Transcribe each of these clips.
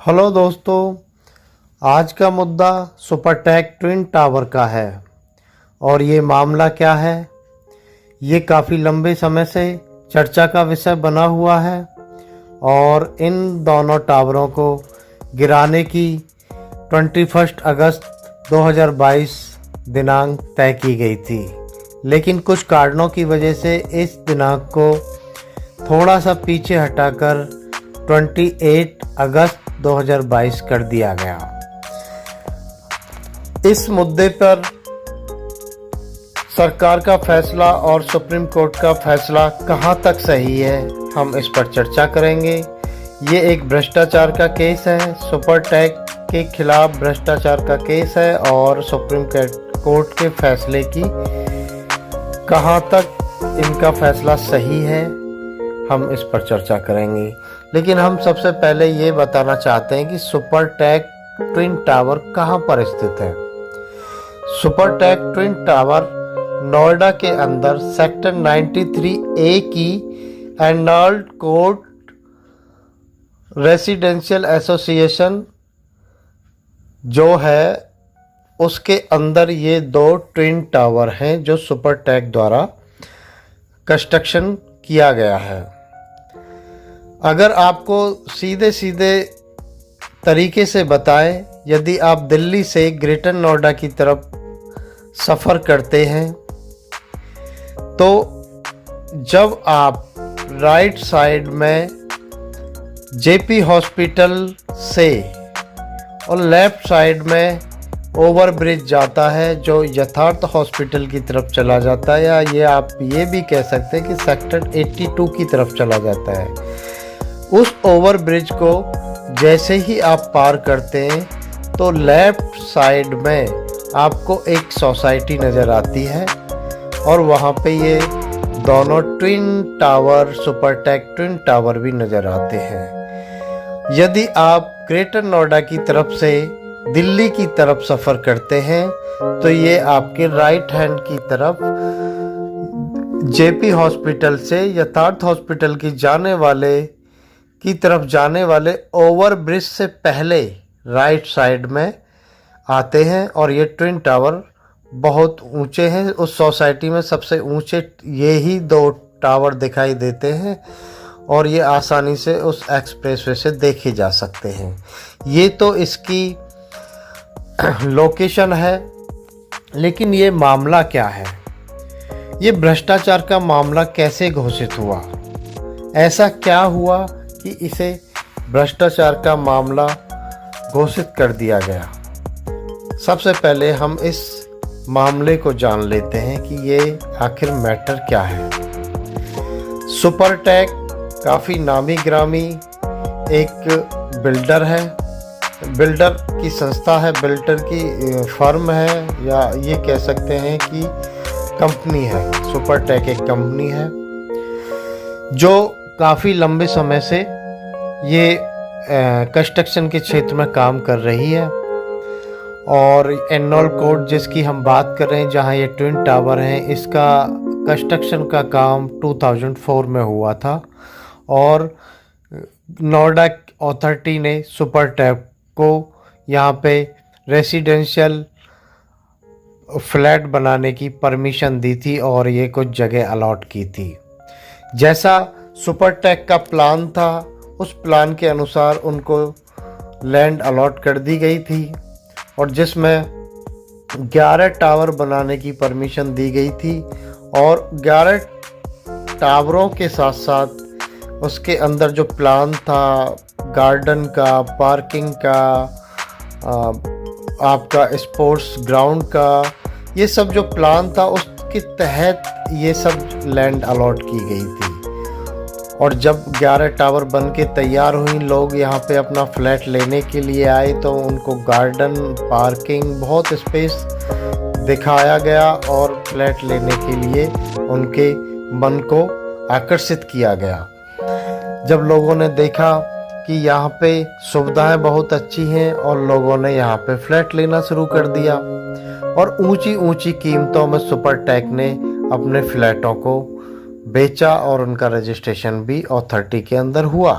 Hello दोस्तों, आज का मुद्दा सुपरटेक ट्विन टावर का है। और ये मामला क्या है, ये काफ़ी लंबे समय से चर्चा का विषय बना हुआ है और इन दोनों टावरों को गिराने की 21 अगस्त 2022 दिनांक तय की गई थी, लेकिन कुछ कारणों की वजह से इस दिनांक को थोड़ा सा पीछे हटाकर 28 अगस्त 2022 कर दिया गया। इस मुद्दे पर सरकार का फैसला और सुप्रीम कोर्ट का फैसला कहां तक सही है, हम इस पर चर्चा करेंगे। ये एक भ्रष्टाचार का केस है, सुपरटेक के खिलाफ भ्रष्टाचार का केस है और सुप्रीम कोर्ट के फैसले की कहां तक इनका फैसला सही है, हम इस पर चर्चा करेंगे। लेकिन हम सबसे पहले ये बताना चाहते हैं कि सुपरटेक ट्विन टावर कहाँ पर स्थित है। सुपरटेक ट्विन टावर नोएडा के अंदर सेक्टर 93A की एर्नाल्ड कोर्ट रेसिडेंशियल एसोसिएशन जो है उसके अंदर ये दो ट्विन टावर हैं जो सुपरटेक द्वारा कंस्ट्रक्शन किया गया है। अगर आपको सीधे सीधे तरीके से बताएं, यदि आप दिल्ली से ग्रेटर नोएडा की तरफ सफ़र करते हैं तो जब आप राइट साइड में जेपी हॉस्पिटल से और लेफ़्ट साइड में ओवर ब्रिज जाता है जो यथार्थ हॉस्पिटल की तरफ चला जाता है, या ये आप ये भी कह सकते हैं कि सेक्टर 82 की तरफ चला जाता है। उस ओवर ब्रिज को जैसे ही आप पार करते हैं तो लेफ़्ट साइड में आपको एक सोसाइटी नज़र आती है और वहाँ पे ये दोनों twin tower Supertech twin tower भी नज़र आते हैं। यदि आप ग्रेटर नोएडा की तरफ से दिल्ली की तरफ सफ़र करते हैं तो ये आपके राइट हैंड की तरफ जेपी हॉस्पिटल से यथार्थ हॉस्पिटल की तरफ जाने वाले ओवर ब्रिज से पहले राइट साइड में आते हैं। और ये ट्विन टावर बहुत ऊंचे हैं, उस सोसाइटी में सबसे ऊंचे ये ही दो टावर दिखाई देते हैं और ये आसानी से उस एक्सप्रेसवे से देखे जा सकते हैं। ये तो इसकी लोकेशन है, लेकिन ये मामला क्या है, ये भ्रष्टाचार का मामला कैसे घोषित हुआ, ऐसा क्या हुआ कि इसे भ्रष्टाचार का मामला घोषित कर दिया गया। सबसे पहले हम इस मामले को जान लेते हैं कि ये आखिर मैटर क्या है। सुपरटेक काफ़ी नामी ग्रामी एक बिल्डर है, बिल्डर की संस्था है, बिल्डर की फर्म है, या ये कह सकते हैं कि कंपनी है। सुपरटेक एक कंपनी है जो काफ़ी लंबे समय से ये कंस्ट्रक्शन के क्षेत्र में काम कर रही है। और एर्नाल्ड कोर्ट जिसकी हम बात कर रहे हैं, जहां ये ट्विन टावर हैं, इसका कंस्ट्रक्शन का काम 2004 में हुआ था और नोएडा अथॉरिटी ने सुपरटेक को यहाँ पे रेसिडेंशियल फ्लैट बनाने की परमिशन दी थी और ये कुछ जगह अलॉट की थी। जैसा सुपरटेक का प्लान था उस प्लान के अनुसार उनको लैंड अलॉट कर दी गई थी और जिसमें 11 टावर बनाने की परमिशन दी गई थी। और 11 टावरों के साथ साथ उसके अंदर जो प्लान था गार्डन का, पार्किंग का, आपका स्पोर्ट्स ग्राउंड का, ये सब जो प्लान था उसके तहत ये सब लैंड अलॉट की गई थी। और जब 11 टावर बन के तैयार हुई, लोग यहाँ पे अपना फ्लैट लेने के लिए आए तो उनको गार्डन, पार्किंग, बहुत स्पेस दिखाया गया और फ्लैट लेने के लिए उनके मन को आकर्षित किया गया। जब लोगों ने देखा कि यहाँ पे सुविधाएं बहुत अच्छी हैं और लोगों ने यहाँ पे फ्लैट लेना शुरू कर दिया और ऊंची ऊंची कीमतों में सुपरटेक ने अपने फ्लैटों को बेचा और उनका रजिस्ट्रेशन भी अथॉरिटी के अंदर हुआ।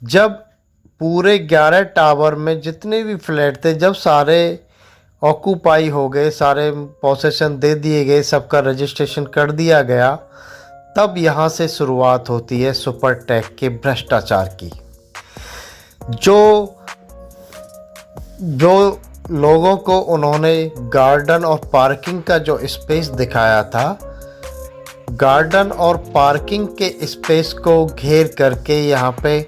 जब पूरे 11 टावर में जितने भी फ्लैट थे, जब सारे ऑक्यूपाई हो गए, सारे पोसेशन दे दिए गए, सबका रजिस्ट्रेशन कर दिया गया, तब यहाँ से शुरुआत होती है सुपरटेक के भ्रष्टाचार की। जो लोगों को उन्होंने गार्डन और पार्किंग का जो स्पेस दिखाया था, गार्डन और पार्किंग के स्पेस को घेर करके यहाँ पे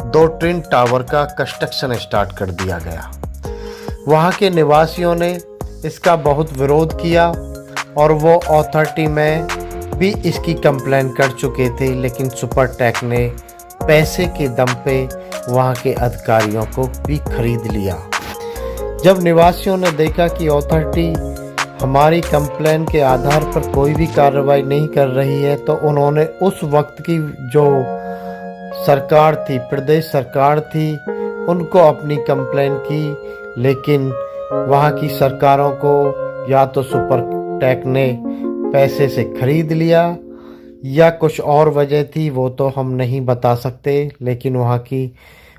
2 ट्विन टावर का कंस्ट्रक्शन स्टार्ट कर दिया गया। वहाँ के निवासियों ने इसका बहुत विरोध किया और वो अथॉरिटी में भी इसकी कंप्लेन कर चुके थे, लेकिन सुपरटेक ने पैसे के दम पे वहाँ के अधिकारियों को भी खरीद लिया। जब निवासियों ने देखा कि अथॉरिटी हमारी कंप्लेन के आधार पर कोई भी कार्रवाई नहीं कर रही है, तो उन्होंने उस वक्त की जो सरकार थी, प्रदेश सरकार थी, उनको अपनी कंप्लेन की, लेकिन वहाँ की सरकारों को या तो सुपरटेक ने पैसे से खरीद लिया या कुछ और वजह थी, वो तो हम नहीं बता सकते, लेकिन वहाँ की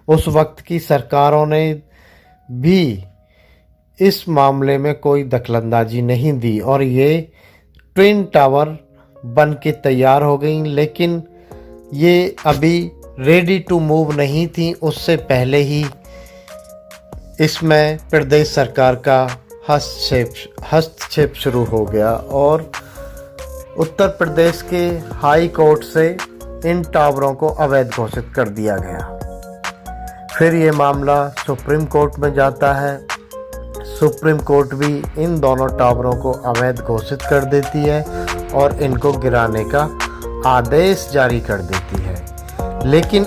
उस वक्त की सरकारों ने भी इस मामले में कोई दखलंदाजी नहीं दी और ये ट्विन टावर बन के तैयार हो गई। लेकिन ये अभी रेडी टू मूव नहीं थी, उससे पहले ही इसमें प्रदेश सरकार का हस्तक्षेप शुरू हो गया और उत्तर प्रदेश के हाई कोर्ट से इन टावरों को अवैध घोषित कर दिया गया। फिर ये मामला सुप्रीम कोर्ट में जाता है। सुप्रीम कोर्ट भी इन दोनों टावरों को अवैध घोषित कर देती है और इनको गिराने का आदेश जारी कर देती है। लेकिन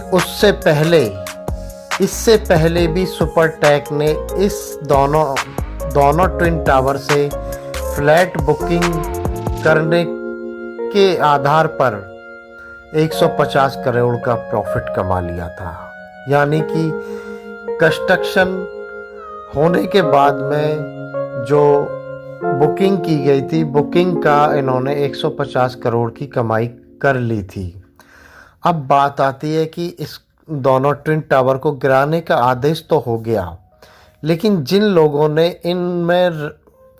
इससे पहले भी सुपरटेक ने इस दोनों ट्विन टावर से फ्लैट बुकिंग करने के आधार पर 150 करोड़ का प्रॉफिट कमा लिया था। यानी कि कंस्ट्रक्शन होने के बाद में जो बुकिंग की गई थी, बुकिंग का इन्होंने 150 करोड़ की कमाई कर ली थी। अब बात आती है कि इस दोनों ट्विन टावर को गिराने का आदेश तो हो गया, लेकिन जिन लोगों ने इनमें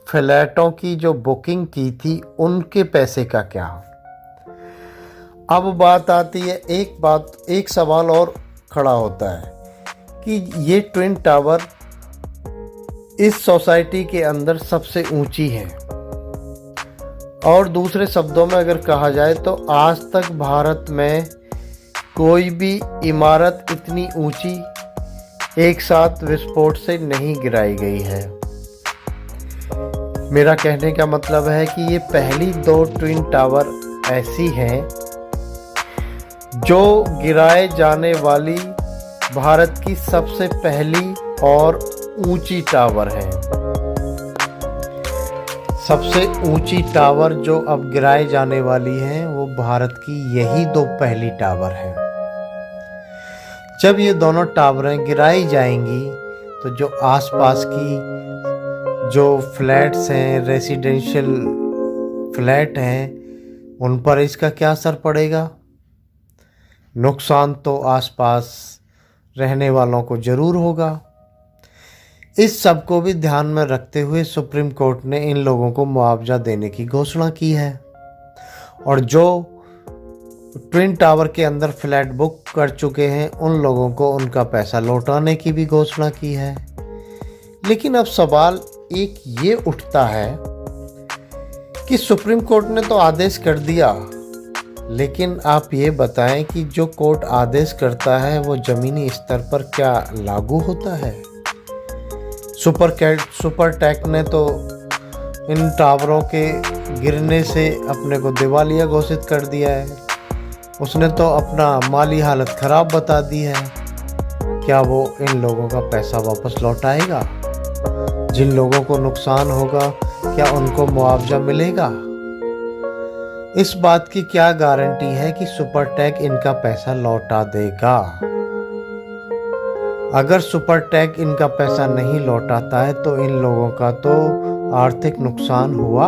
फ्लैटों की जो बुकिंग की थी उनके पैसे का क्या? अब बात आती है, एक सवाल और खड़ा होता है कि ये ट्विन टावर इस सोसाइटी के अंदर सबसे ऊंची है और दूसरे शब्दों में अगर कहा जाए तो आज तक भारत में कोई भी इमारत इतनी ऊंची एक साथ विस्फोट से नहीं गिराई गई है। मेरा कहने का मतलब है कि ये पहली 2 ट्विन टावर ऐसी हैं जो गिराए जाने वाली भारत की सबसे पहली और ऊंची टावर है। सबसे ऊंची टावर जो अब गिराए जाने वाली है वो भारत की यही 2 पहली टावर है। जब ये दोनों टावरें गिराई जाएंगी तो जो आसपास की जो फ्लैट्स हैं, रेसिडेंशियल फ्लैट हैं, उन पर इसका क्या असर पड़ेगा? नुकसान तो आसपास रहने वालों को ज़रूर होगा। इस सब को भी ध्यान में रखते हुए सुप्रीम कोर्ट ने इन लोगों को मुआवजा देने की घोषणा की है और जो ट्विन टावर के अंदर फ्लैट बुक कर चुके हैं उन लोगों को उनका पैसा लौटाने की भी घोषणा की है। लेकिन अब सवाल एक ये उठता है कि सुप्रीम कोर्ट ने तो आदेश कर दिया, लेकिन आप ये बताएं कि जो कोर्ट आदेश करता है वो ज़मीनी स्तर पर क्या लागू होता है? सुपरटेक ने तो इन टावरों के गिरने से अपने को दिवालिया घोषित कर दिया है। उसने तो अपना माली हालत ख़राब बता दी है। क्या वो इन लोगों का पैसा वापस लौटाएगा? जिन लोगों को नुकसान होगा क्या उनको मुआवजा मिलेगा? इस बात की क्या गारंटी है कि सुपरटेक इनका पैसा लौटा देगा? अगर सुपरटेक इनका पैसा नहीं लौटाता है तो इन लोगों का तो आर्थिक नुकसान हुआ,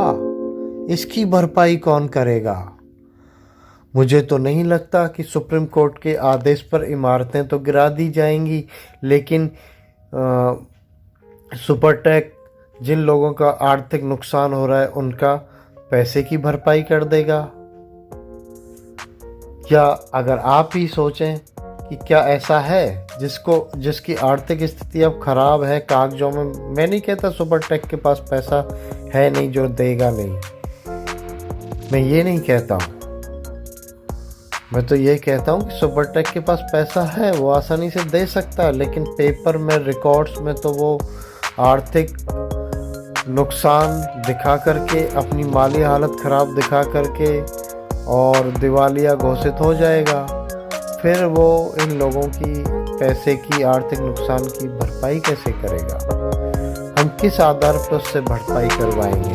इसकी भरपाई कौन करेगा? मुझे तो नहीं लगता कि सुप्रीम कोर्ट के आदेश पर इमारतें तो गिरा दी जाएंगी, लेकिन सुपरटेक जिन लोगों का आर्थिक नुकसान हो रहा है उनका पैसे की भरपाई कर देगा। या अगर आप ही सोचें कि क्या ऐसा है जिसकी आर्थिक स्थिति अब खराब है, कागजों में, मैं नहीं कहता सुपरटेक के पास पैसा है नहीं जो देगा नहीं, मैं ये नहीं कहता हूँ। मैं तो ये कहता हूँ कि सुपरटेक के पास पैसा है, वो आसानी से दे सकता है, लेकिन पेपर में, रिकॉर्ड्स में तो वो आर्थिक नुकसान दिखा करके, अपनी माली हालत ख़राब दिखा करके और दिवालिया घोषित हो जाएगा। फिर वो इन लोगों की पैसे की, आर्थिक नुकसान की भरपाई कैसे करेगा? हम किस आधार पर उससे भरपाई करवाएंगे?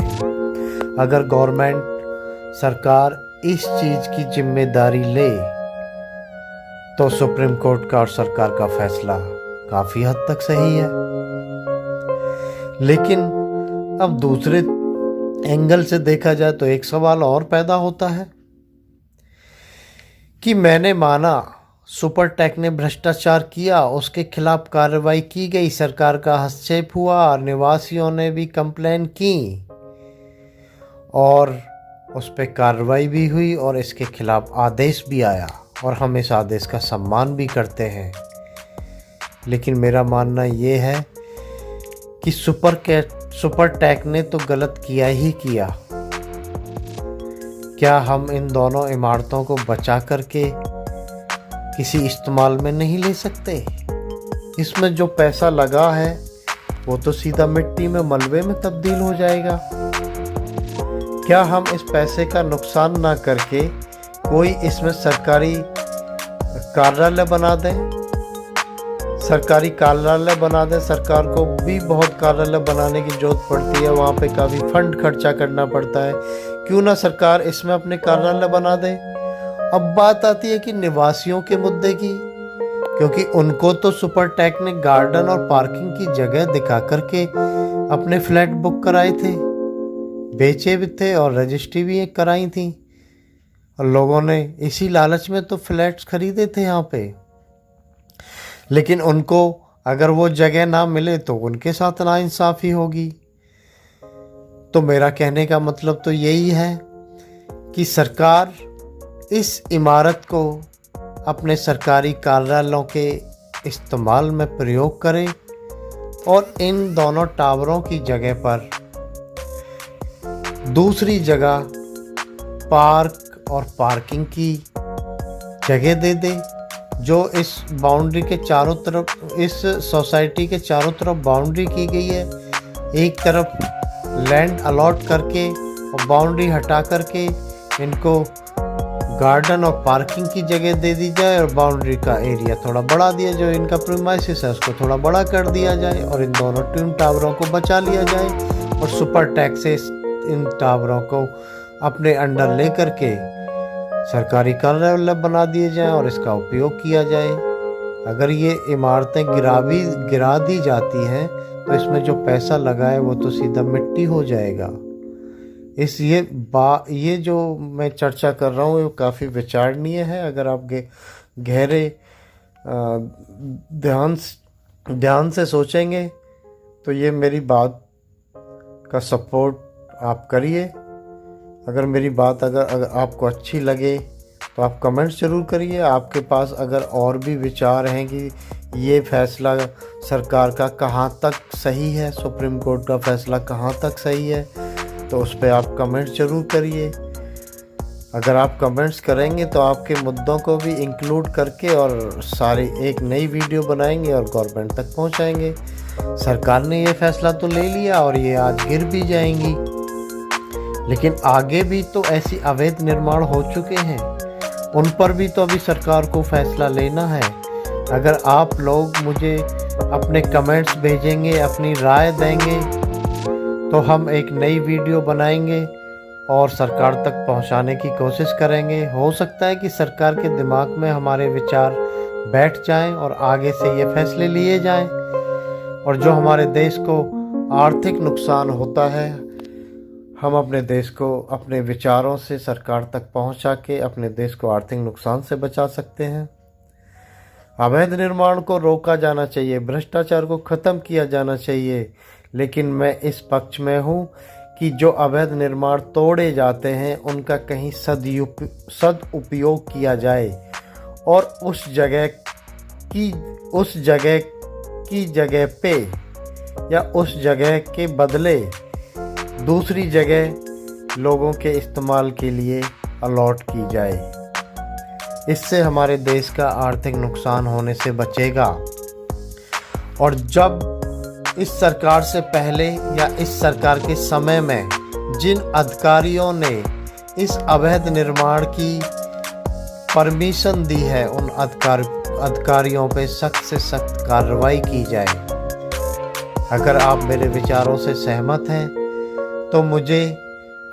अगर गवर्नमेंट, सरकार इस चीज़ की जिम्मेदारी ले तो सुप्रीम कोर्ट का और सरकार का फैसला काफ़ी हद तक सही है। लेकिन अब दूसरे एंगल से देखा जाए तो एक सवाल और पैदा होता है कि मैंने माना सुपरटेक ने भ्रष्टाचार किया, उसके खिलाफ कार्रवाई की गई, सरकार का हस्तक्षेप हुआ, निवासियों ने भी कंप्लेन की और उस पर कार्रवाई भी हुई और इसके खिलाफ आदेश भी आया और हम इस आदेश का सम्मान भी करते हैं। लेकिन मेरा मानना ये है कि सुपरटेक ने तो गलत किया ही किया। क्या हम इन दोनों इमारतों को बचा करके किसी इस्तेमाल में नहीं ले सकते? इसमें जो पैसा लगा है वो तो सीधा मिट्टी में, मलबे में तब्दील हो जाएगा। क्या हम इस पैसे का नुकसान ना करके कोई इसमें सरकारी कार्यालय बना दें? सरकारी कार्यालय बना दें। सरकार को भी बहुत कार्यालय बनाने की जरूरत पड़ती है, वहाँ पे काफ़ी फंड खर्चा करना पड़ता है। क्यों ना सरकार इसमें अपने कार्यालय बना दे? अब बात आती है कि निवासियों के मुद्दे की, क्योंकि उनको तो सुपरटेक ने गार्डन और पार्किंग की जगह दिखा करके अपने फ्लैट बुक कराए थे, बेचे भी थे और रजिस्ट्री भी कराई थी, और लोगों ने इसी लालच में तो फ्लैट्स खरीदे थे यहाँ पे। लेकिन उनको अगर वो जगह ना मिले तो उनके साथ नाइंसाफ़ी होगी। तो मेरा कहने का मतलब तो यही है कि सरकार इस इमारत को अपने सरकारी कार्यालयों के इस्तेमाल में प्रयोग करे और इन दोनों टावरों की जगह पर दूसरी जगह पार्क और पार्किंग की जगह दे दे, जो इस बाउंड्री के चारों तरफ, इस सोसाइटी के चारों तरफ बाउंड्री की गई है। एक तरफ लैंड अलॉट करके और बाउंड्री हटा करके इनको गार्डन और पार्किंग की जगह दे दी जाए और बाउंड्री का एरिया थोड़ा बढ़ा दिया, जो इनका प्रीमाइसिस है उसको थोड़ा बड़ा कर दिया जाए और इन दोनों ट्विन टावरों को बचा लिया जाए और सुपरटेक से इन टावरों को अपने अंडर ले करके सरकारी कार्यालय बना दिए जाएं और इसका उपयोग किया जाए। अगर ये इमारतें गिरा दी जाती हैं तो इसमें जो पैसा लगा है वो तो सीधा मिट्टी हो जाएगा। ये जो मैं चर्चा कर रहा हूँ ये काफ़ी विचारणीय है। अगर आप गहरे ध्यान से सोचेंगे तो ये मेरी बात का सपोर्ट आप करिए। अगर मेरी बात अगर आपको अच्छी लगे तो आप कमेंट्स ज़रूर करिए। आपके पास अगर और भी विचार हैं कि ये फैसला सरकार का कहाँ तक सही है, सुप्रीम कोर्ट का फैसला कहाँ तक सही है, तो उस पर आप कमेंट्स ज़रूर करिए। अगर आप कमेंट्स करेंगे तो आपके मुद्दों को भी इंक्लूड करके और सारी एक नई वीडियो बनाएंगे और गवर्नमेंट तक पहुंचाएंगे। सरकार ने ये फैसला तो ले लिया और ये आज गिर भी जाएंगी, लेकिन आगे भी तो ऐसी अवैध निर्माण हो चुके हैं, उन पर भी तो अभी सरकार को फैसला लेना है। अगर आप लोग मुझे अपने कमेंट्स भेजेंगे, अपनी राय देंगे, तो हम एक नई वीडियो बनाएंगे और सरकार तक पहुंचाने की कोशिश करेंगे। हो सकता है कि सरकार के दिमाग में हमारे विचार बैठ जाएं और आगे से ये फैसले लिए जाएं, और जो हमारे देश को आर्थिक नुकसान होता है, हम अपने देश को अपने विचारों से सरकार तक पहुंचा के अपने देश को आर्थिक नुकसान से बचा सकते हैं। अवैध निर्माण को रोका जाना चाहिए, भ्रष्टाचार को ख़त्म किया जाना चाहिए, लेकिन मैं इस पक्ष में हूँ कि जो अवैध निर्माण तोड़े जाते हैं उनका कहीं सदुपयोग किया जाए और उस जगह की जगह पे या उस जगह के बदले दूसरी जगह लोगों के इस्तेमाल के लिए अलॉट की जाए। इससे हमारे देश का आर्थिक नुकसान होने से बचेगा। और जब इस सरकार से पहले या इस सरकार के समय में जिन अधिकारियों ने इस अवैध निर्माण की परमिशन दी है उन अधिकारियों पे सख्त से सख्त कार्रवाई की जाए। अगर आप मेरे विचारों से सहमत हैं तो मुझे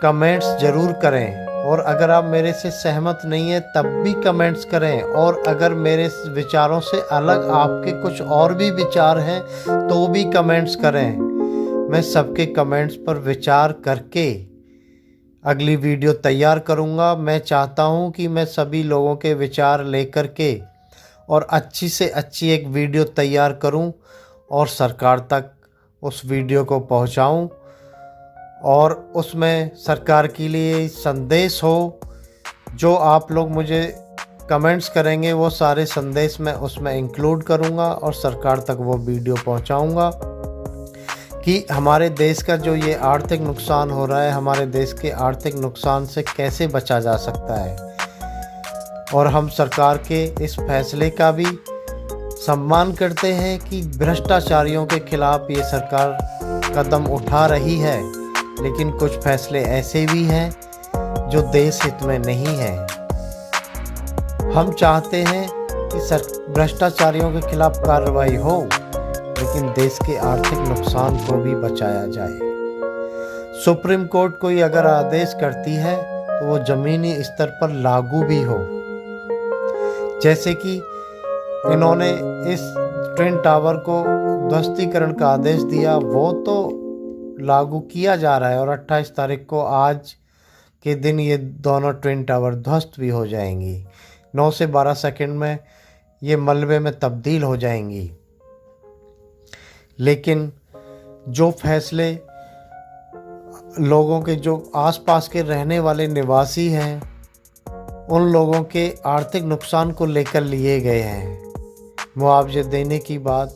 कमेंट्स ज़रूर करें, और अगर आप मेरे से सहमत नहीं हैं तब भी कमेंट्स करें, और अगर मेरे विचारों से अलग आपके कुछ और भी विचार हैं तो भी कमेंट्स करें। मैं सबके कमेंट्स पर विचार करके अगली वीडियो तैयार करूंगा। मैं चाहता हूं कि मैं सभी लोगों के विचार लेकर के और अच्छी से अच्छी एक वीडियो तैयार करूं और सरकार तक उस वीडियो को पहुंचाऊं, और उसमें सरकार के लिए संदेश हो। जो आप लोग मुझे कमेंट्स करेंगे वो सारे संदेश मैं उसमें इंक्लूड करूंगा और सरकार तक वो वीडियो पहुंचाऊंगा कि हमारे देश का जो ये आर्थिक नुकसान हो रहा है, हमारे देश के आर्थिक नुकसान से कैसे बचा जा सकता है। और हम सरकार के इस फैसले का भी सम्मान करते हैं कि भ्रष्टाचारियों के खिलाफ ये सरकार कदम उठा रही है, लेकिन कुछ फैसले ऐसे भी हैं जो देश हित में नहीं है। हम चाहते हैं कि भ्रष्टाचारियों के खिलाफ कार्रवाई हो, लेकिन देश के आर्थिक नुकसान को भी बचाया जाए। सुप्रीम कोर्ट कोई अगर आदेश करती है तो वो ज़मीनी स्तर पर लागू भी हो। जैसे कि इन्होंने इस ट्विन टावर को ध्वस्तीकरण का आदेश दिया, वो तो लागू किया जा रहा है और 28 तारीख को आज के दिन ये दोनों ट्विन टावर ध्वस्त भी हो जाएंगी। 9 से 12 सेकंड में ये मलबे में तब्दील हो जाएंगी। लेकिन जो फैसले लोगों के जो आसपास के रहने वाले निवासी हैं उन लोगों के आर्थिक नुकसान को लेकर लिए गए हैं, मुआवजे देने की बात,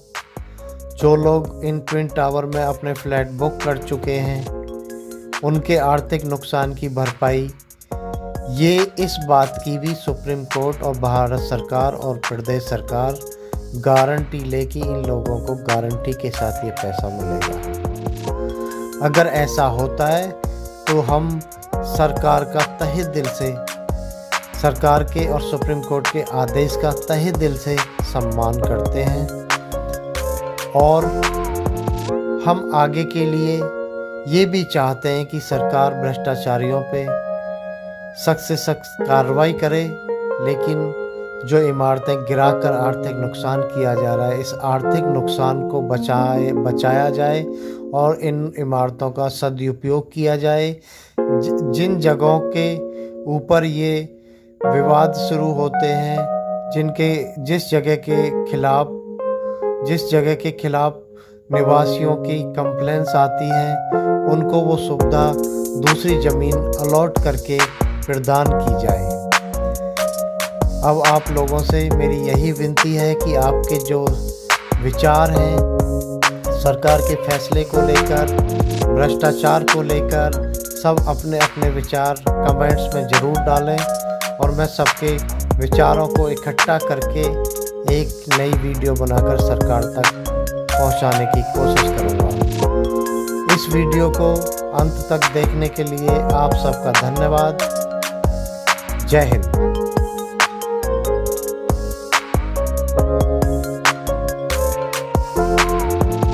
जो लोग इन ट्विन टावर में अपने फ्लैट बुक कर चुके हैं उनके आर्थिक नुकसान की भरपाई, ये इस बात की भी सुप्रीम कोर्ट और भारत सरकार और प्रदेश सरकार गारंटी ले कि इन लोगों को गारंटी के साथ ये पैसा मिलेगा। अगर ऐसा होता है तो हम सरकार का तहे दिल से, सरकार के और सुप्रीम कोर्ट के आदेश का तहे दिल से सम्मान करते हैं, और हम आगे के लिए ये भी चाहते हैं कि सरकार भ्रष्टाचारियों पे सख्त से सख्त कार्रवाई करे, लेकिन जो इमारतें गिराकर आर्थिक नुकसान किया जा रहा है, इस आर्थिक नुकसान को बचाया जाए और इन इमारतों का सदुपयोग किया जाए। जिन जगहों के ऊपर ये विवाद शुरू होते हैं, जिस जगह के खिलाफ निवासियों की कंप्लेंट्स आती हैं, उनको वो सुविधा दूसरी ज़मीन अलॉट करके प्रदान की जाए। अब आप लोगों से मेरी यही विनती है कि आपके जो विचार हैं सरकार के फैसले को लेकर, भ्रष्टाचार को लेकर, सब अपने अपने विचार कमेंट्स में ज़रूर डालें, और मैं सबके विचारों को इकट्ठा करके एक नई वीडियो बनाकर सरकार तक पहुंचाने की कोशिश करूंगा। इस वीडियो को अंत तक देखने के लिए आप सबका धन्यवाद। जय हिंद।